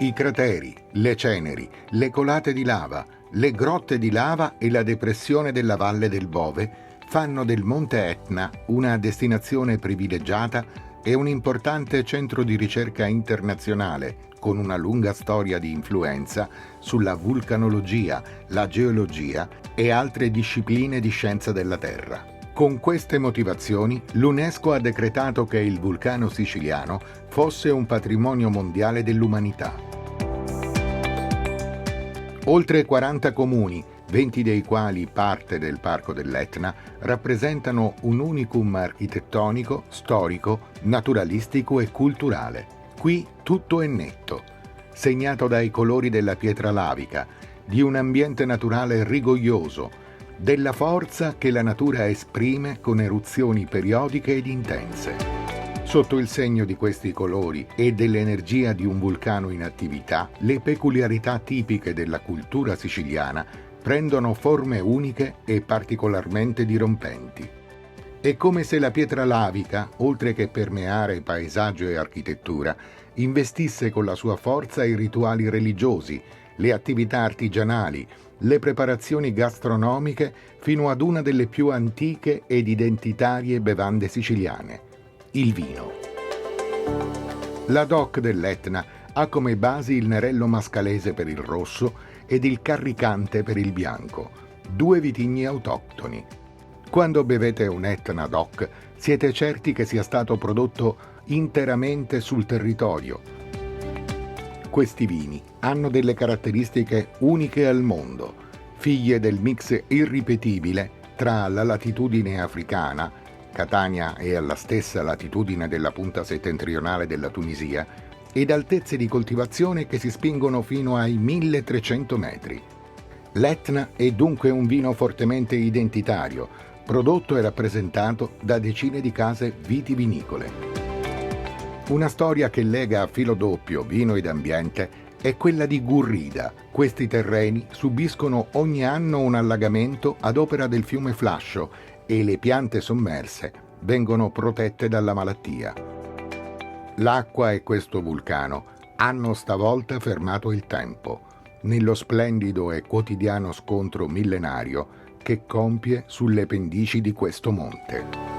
I crateri, le ceneri, le colate di lava, le grotte di lava e la depressione della Valle del Bove fanno del Monte Etna una destinazione privilegiata e un importante centro di ricerca internazionale, con una lunga storia di influenza sulla vulcanologia, la geologia e altre discipline di scienza della Terra. Con queste motivazioni, l'UNESCO ha decretato che il vulcano siciliano fosse un patrimonio mondiale dell'umanità. Oltre 40 comuni, 20 dei quali parte del Parco dell'Etna, rappresentano un unicum architettonico, storico, naturalistico e culturale. Qui tutto è netto, segnato dai colori della pietra lavica, di un ambiente naturale rigoglioso, della forza che la natura esprime con eruzioni periodiche ed intense. Sotto il segno di questi colori e dell'energia di un vulcano in attività, le peculiarità tipiche della cultura siciliana prendono forme uniche e particolarmente dirompenti. È come se la pietra lavica, oltre che permeare paesaggio e architettura, investisse con la sua forza i rituali religiosi, le attività artigianali, le preparazioni gastronomiche fino ad una delle più antiche ed identitarie bevande siciliane, il vino. La DOC dell'Etna ha come basi il Nerello Mascalese per il rosso ed il Carricante per il bianco, due vitigni autoctoni. Quando bevete un Etna DOC siete certi che sia stato prodotto interamente sul territorio. Questi vini hanno delle caratteristiche uniche al mondo, figlie del mix irripetibile tra la latitudine africana, Catania è alla stessa latitudine della punta settentrionale della Tunisia, ed altezze di coltivazione che si spingono fino ai 1300 metri. L'Etna è dunque un vino fortemente identitario, prodotto e rappresentato da decine di case vitivinicole. Una storia che lega a filo doppio vino ed ambiente è quella di Gurrida. Questi terreni subiscono ogni anno un allagamento ad opera del fiume Flascio e le piante sommerse vengono protette dalla malattia. L'acqua e questo vulcano hanno stavolta fermato il tempo, nello splendido e quotidiano scontro millenario che compie sulle pendici di questo monte.